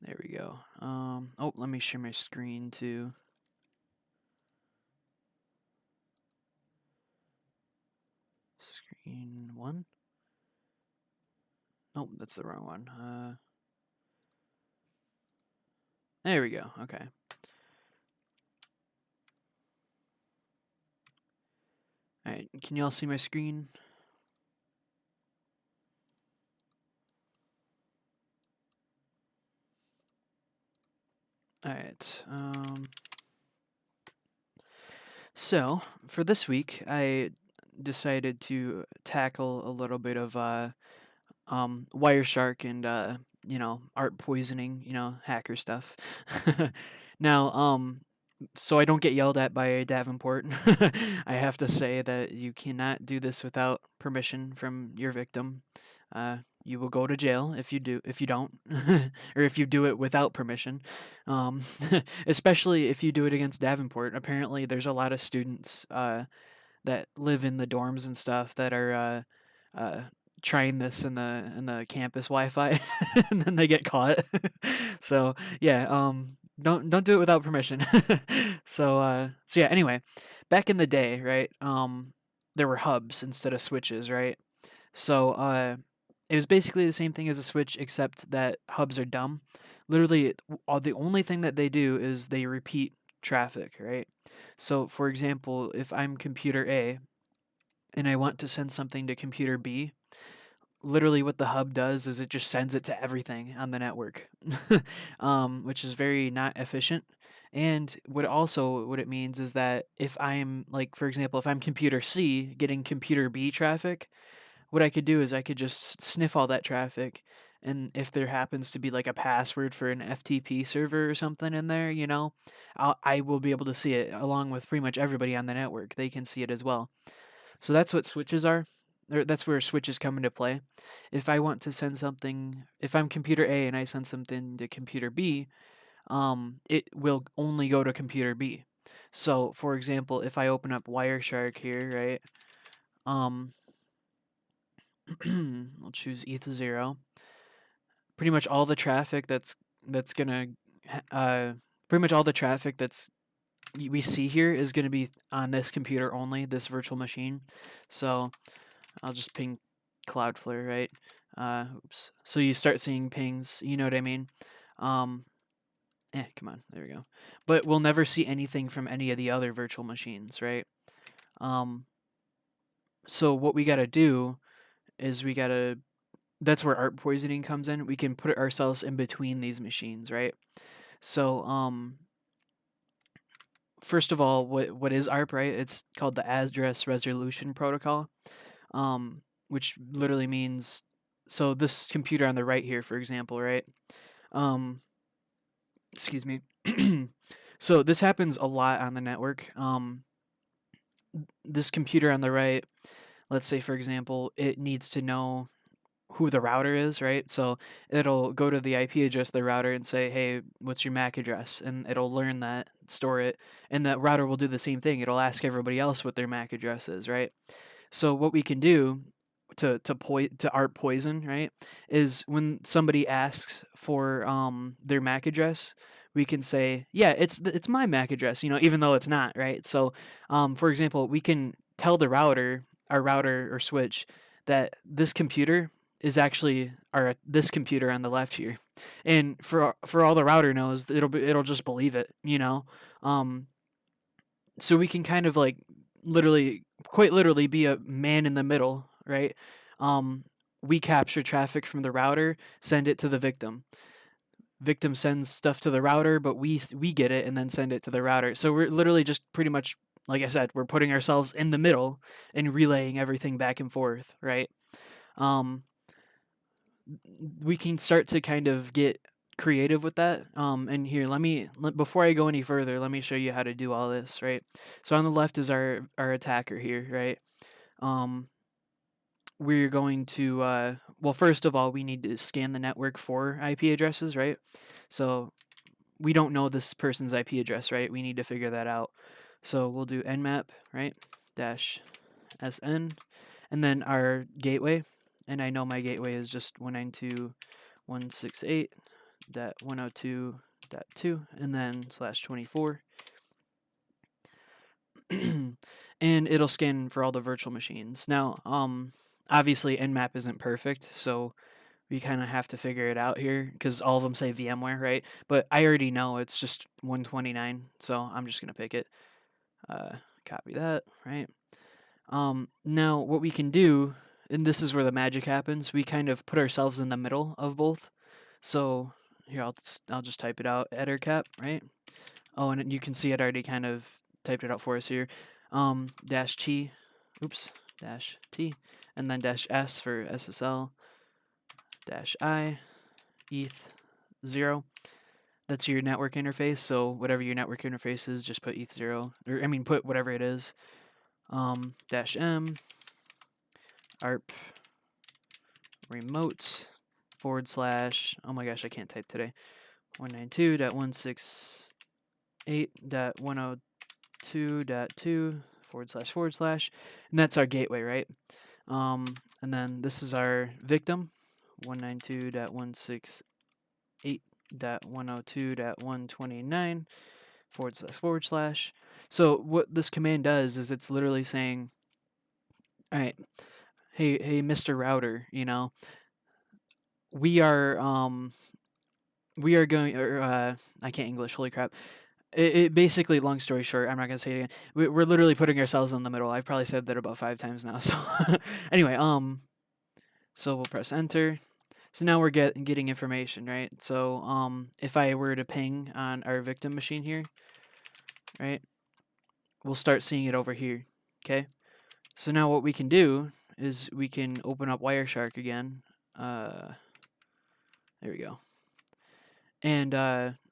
There we go. Oh, let me share my screen too. Screen 1. Nope, that's the wrong one. There we go. Okay. All right. Can y'all see my screen? All right. So for this week, I decided to tackle a little bit of Wireshark and ARP poisoning, hacker stuff. Now, so I don't get yelled at by Davenport, I have to say that you cannot do this without permission from your victim. You will go to jail if you don't, or if you do it without permission. Um, especially if you do it against Davenport. Apparently, there's a lot of students that live in the dorms and stuff that are trying this in the campus Wi-Fi, and then they get caught. So yeah, don't do it without permission. So yeah. Anyway, back in the day, right? There were hubs instead of switches, right? So it was basically the same thing as a switch, except that hubs are dumb. Literally, the only thing that they do is they repeat traffic, right? So, for example, if I'm computer A and I want to send something to computer B, literally what the hub does is it just sends it to everything on the network, which is very not efficient. And what it means is that if I'm like, for example, if I'm computer C getting computer B traffic, what I could do is I could just sniff all that traffic, and if there happens to be like a password for an FTP server or something in there, I will be able to see it along with pretty much everybody on the network. They can see it as well. So that's what switches are. Or that's where switches come into play. If I want to send something, if I'm computer A and I send something to computer B, it will only go to computer B. So, for example, if I open up Wireshark here, right, um, I'll choose ETH0. Pretty much all the traffic that's gonna, uh, pretty much all the traffic we see here is gonna be on this computer only, this virtual machine. So I'll just ping Cloudflare, right? Oops. So you start seeing pings. You know what I mean? Um, come on, there we go. But we'll never see anything from any of the other virtual machines, right? Um, so what we gotta do is we gotta. That's where ARP poisoning comes in. We can put ourselves in between these machines, right? So, first of all, what is ARP, right? It's called the Address Resolution Protocol, which literally means, so this computer on the right here, for example, right? Um, excuse me. So this happens a lot on the network. This computer on the right, let's say for example, it needs to know who the router is, right? So it'll go to the IP address of the router and say, "Hey, what's your MAC address?" And it'll learn that, store it, and that router will do the same thing. It'll ask everybody else what their MAC address is, right? So what we can do to ARP poison, right, is when somebody asks for their MAC address, we can say, yeah, it's my MAC address, even though it's not, right? So for example, we can tell our router or switch, that this computer is actually this computer on the left here, and for all the router knows, it'll just believe it. Um, so we can kind of like quite literally be a man in the middle, right? Um, we capture traffic from the router, send it to the victim. Victim sends stuff to the router, but we get it and then send it to the router. So we're literally just pretty much, like I said, we're putting ourselves in the middle and relaying everything back and forth, right? Um, we can start to kind of get creative with that. And here, before I go any further, let me show you how to do all this, right? So on the left is our attacker here, right? Um, we're going to, well, first of all, we need to scan the network for IP addresses, right? So we don't know this person's IP address, right? We need to figure that out. So we'll do nmap, right? Dash sn, and then our gateway. And I know my gateway is just 192.168. .102.2 and then /24. And it'll scan for all the virtual machines. Now, obviously Nmap isn't perfect, so we kind of have to figure it out here because all of them say VMware, right? But I already know it's just 129, so I'm just gonna pick it. Copy that, right? Now what we can do, and this is where the magic happens, we kind of put ourselves in the middle of both. So here, I'll just type it out, ettercap, right? Oh, and you can see it already kind of typed it out for us here. Dash T, oops, dash T, and then dash S for SSL, dash I, ETH 0. That's your network interface. So whatever your network interface is, just put ETH 0, or I mean, put whatever it is. Dash M, ARP, remote, / oh my gosh, I can't type today, 192.168.102.2 / and that's our gateway, right? And then this is our victim, 192.168.102.129 / So what this command does is it's literally saying, all right, hey, Mr. Router, we are going, or I can't English, holy crap. It basically, long story short, I'm not gonna say it again. We're literally putting ourselves in the middle. I've probably said that about 5 times now. So anyway, so we'll press enter. So now we're getting information, right? So if I were to ping on our victim machine here, right, we'll start seeing it over here. Okay. So now what we can do is we can open up Wireshark again. There we go. And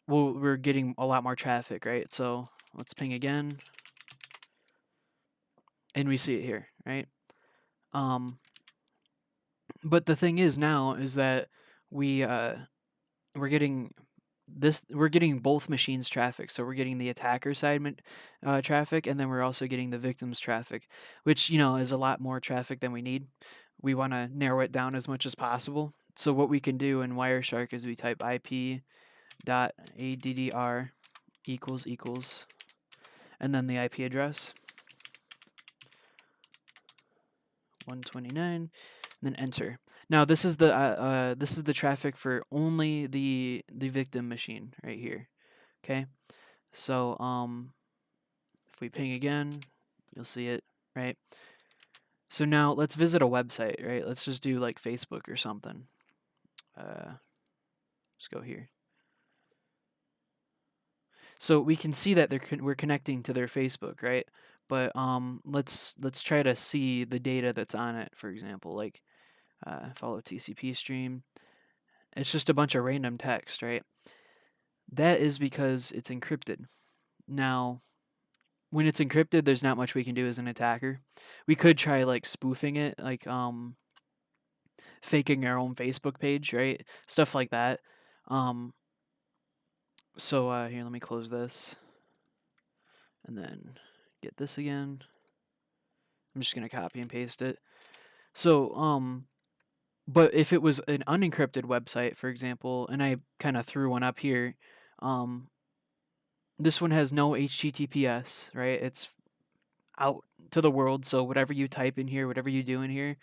we're getting a lot more traffic, right? So let's ping again, and we see it here, right? But the thing is now is that we're getting both machines traffic. So we're getting the attacker side traffic, and then we're also getting the victim's traffic, which is a lot more traffic than we need. We want to narrow it down as much as possible. So what we can do in Wireshark is we type IP.addr equals and then the IP address 129, and then enter. Now this is the traffic for only the victim machine right here. Okay, so if we ping again, you'll see it, right? So now let's visit a website, right? Let's just do like Facebook or something. Let's go here. So we can see that we're connecting to their Facebook, right? But let's try to see the data that's on it. For example, like follow TCP stream. It's just a bunch of random text, right? That is because it's encrypted. Now, when it's encrypted, there's not much we can do as an attacker. We could try like spoofing it, like faking our own Facebook page, right? Stuff like that. So here, let me close this, and then get this again. I'm just gonna copy and paste it. So but if it was an unencrypted website, for example, and I kind of threw one up here, this one has no HTTPS, right? It's out to the world, so whatever you type in here, whatever you do in here,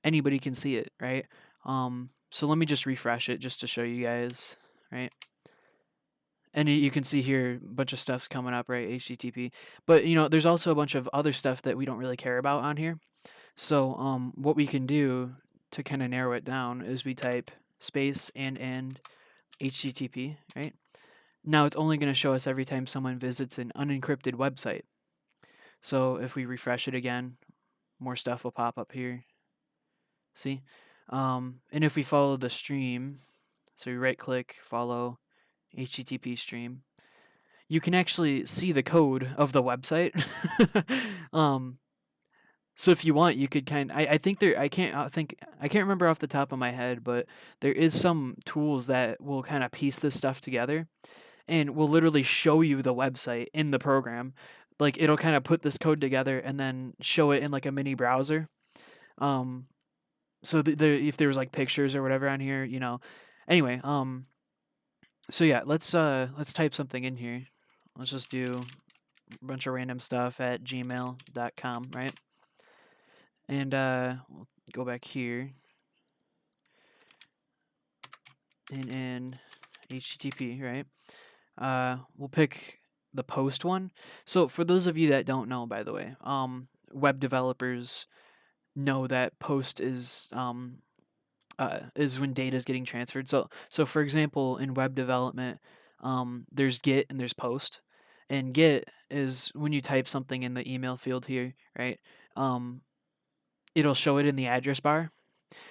anybody can see it, right? So let me just refresh it just to show you guys, right? And you can see here a bunch of stuff's coming up, right? HTTP. But there's also a bunch of other stuff that we don't really care about on here. So what we can do to kind of narrow it down is we type space and HTTP, right? Now it's only going to show us every time someone visits an unencrypted website. So if we refresh it again, more stuff will pop up here. See? And if we follow the stream, so we right click, follow HTTP stream, you can actually see the code of the website. So if you want, you could I think I can't remember off the top of my head, but there is some tools that will kind of piece this stuff together and will literally show you the website in the program. Like it'll kind of put this code together and then show it in like a mini browser. So if there was like pictures or whatever on here, anyway, So yeah, let's type something in here. Let's just do a bunch of random stuff at gmail.com, right? And we'll go back here and in HTTP, right? We'll pick the post one. So for those of you that don't know, by the way, web developers know that post is when data is getting transferred. So for example, in web development, there's get and there's post, and get is when you type something in the email field here, right? Um, it'll show it in the address bar.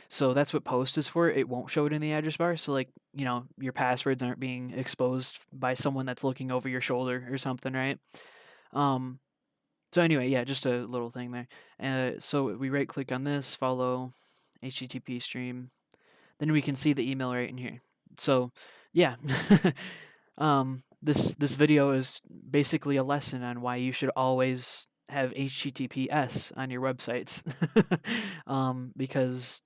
So that's what post is for. It won't show it in the address bar. So like, your passwords aren't being exposed by someone that's looking over your shoulder or something, right? Um, so anyway, yeah, just a little thing there. So we right click on this, follow HTTP stream. Then we can see the email right in here. So yeah, this video is basically a lesson on why you should always have HTTPS on your websites, because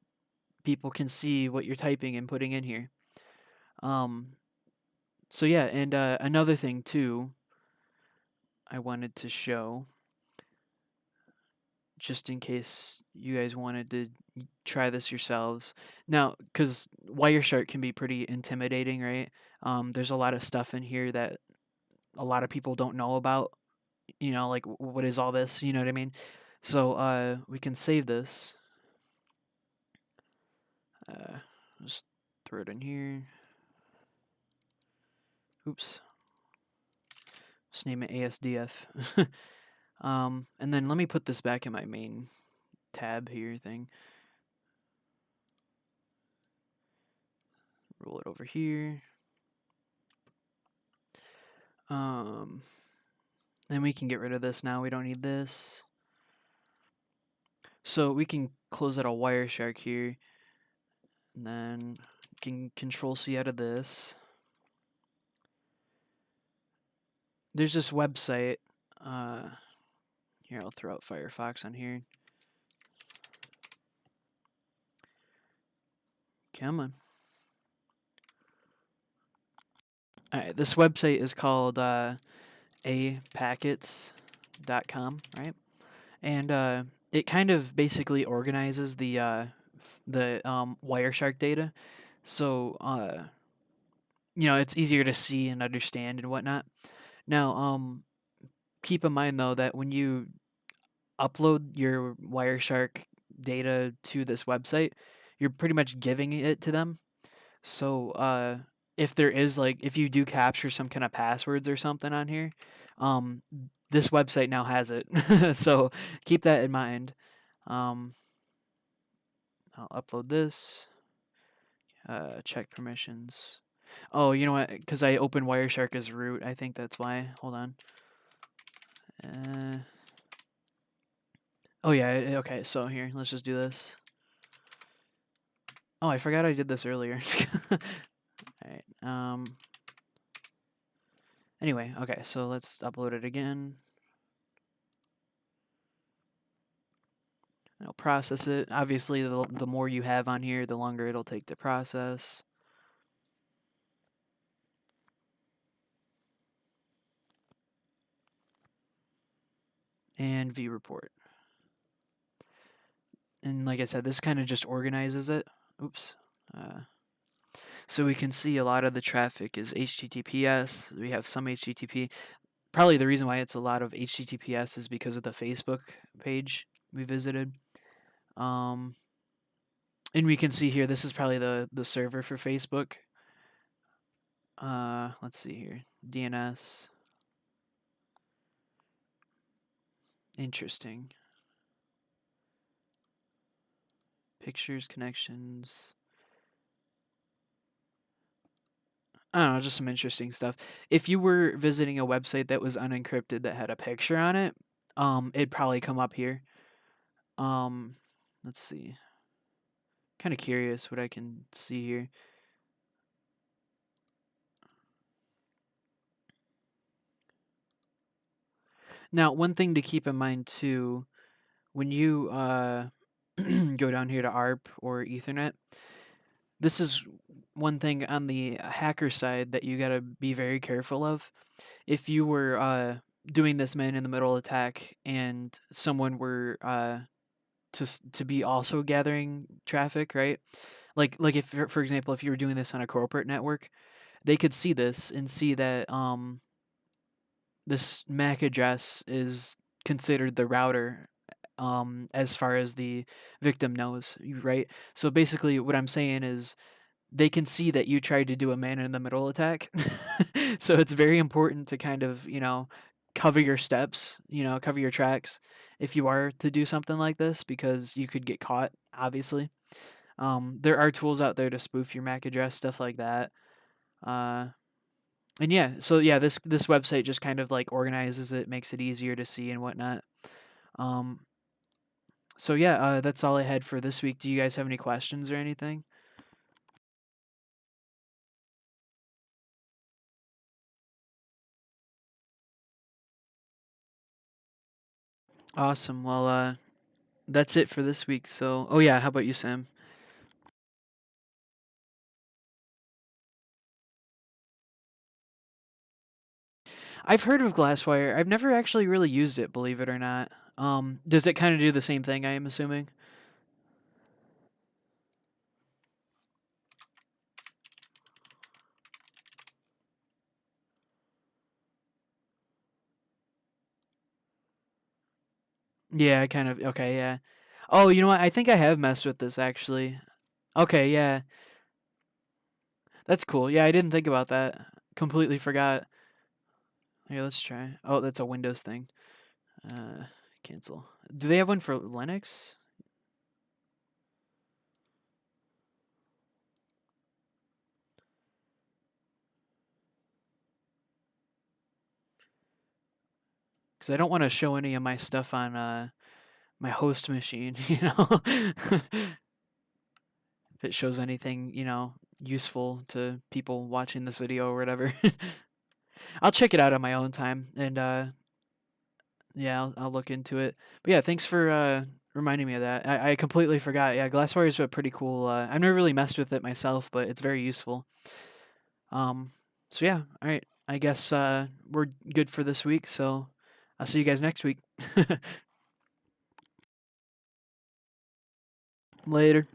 people can see what you're typing and putting in here. Um, so yeah, and another thing too, I wanted to show, just in case you guys wanted to try this yourselves. Now, because Wireshark can be pretty intimidating, right? There's a lot of stuff in here that a lot of people don't know about. Like what is all this? You know what I mean? So we can save this. Uh, just throw it in here. Oops. Just name it ASDF. And then let me put this back in my main tab here thing. Roll it over here. Then we can get rid of this now. We don't need this. So we can close out a Wireshark here. And then can Control C out of this. There's this website. Here, I'll throw out Firefox on here. Come on. Alright, this website is called apackets.com, right? And it kind of basically organizes the Wireshark data. So, it's easier to see and understand and whatnot. Now, keep in mind though that when you upload your Wireshark data to this website, you're pretty much giving it to them. So if you do capture some kind of passwords or something on here, um, this website now has it. So keep that in mind. Um, I'll upload this. Check permissions. Oh, you know what? Because I opened Wireshark as root. I think that's why. Hold on. Oh yeah. Okay. So here, let's just do this. Oh, I forgot I did this earlier. All right. Anyway, okay. So let's upload it again. It'll process it. Obviously, the more you have on here, the longer it'll take to process. And view report. And like I said, this kind of just organizes it. Oops. So we can see a lot of the traffic is HTTPS. We have some HTTP. Probably the reason why it's a lot of HTTPS is because of the Facebook page we visited. And we can see here, this is probably the server for Facebook. Let's see here. DNS. Interesting. Pictures, connections. I don't know, just some interesting stuff. If you were visiting a website that was unencrypted that had a picture on it, it'd probably come up here. Let's see. Kind of curious what I can see here. Now, one thing to keep in mind too, when you go down here to ARP or Ethernet, this is one thing on the hacker side that you gotta be very careful of. If you were doing this man in the middle attack and someone were to be also gathering traffic, right? Like if for example, if you were doing this on a corporate network, they could see this and see that this MAC address is considered the router as far as the victim knows, right? So basically, what I'm saying is they can see that you tried to do a man in the middle attack. So it's very important to kind of, cover your steps, cover your tracks if you are to do something like this because you could get caught, obviously. There are tools out there to spoof your MAC address, stuff like that. Uh, and yeah, so yeah, this website just kind of like organizes it, makes it easier to see and whatnot. Um, so yeah, that's all I had for this week. Do you guys have any questions or anything? Awesome. Well, that's it for this week. So, oh yeah, how about you, Sam? I've heard of Glasswire. I've never actually really used it, believe it or not. Does it kind of do the same thing? I am assuming. Yeah, I kind of. Okay, yeah. Oh, you know what? I think I have messed with this actually. Okay, yeah, that's cool. Yeah, I didn't think about that. Completely forgot. Here, let's try. Oh, that's a Windows thing. Uh, cancel. Do they have one for Linux? Because I don't want to show any of my stuff on my host machine. If it shows anything, useful to people watching this video or whatever. I'll check it out on my own time and yeah, I'll look into it. But yeah, thanks for reminding me of that. I completely forgot. Yeah, Glasswire is a pretty cool. I've never really messed with it myself, but it's very useful. Um, so yeah, all right. I guess we're good for this week. So I'll see you guys next week. Later.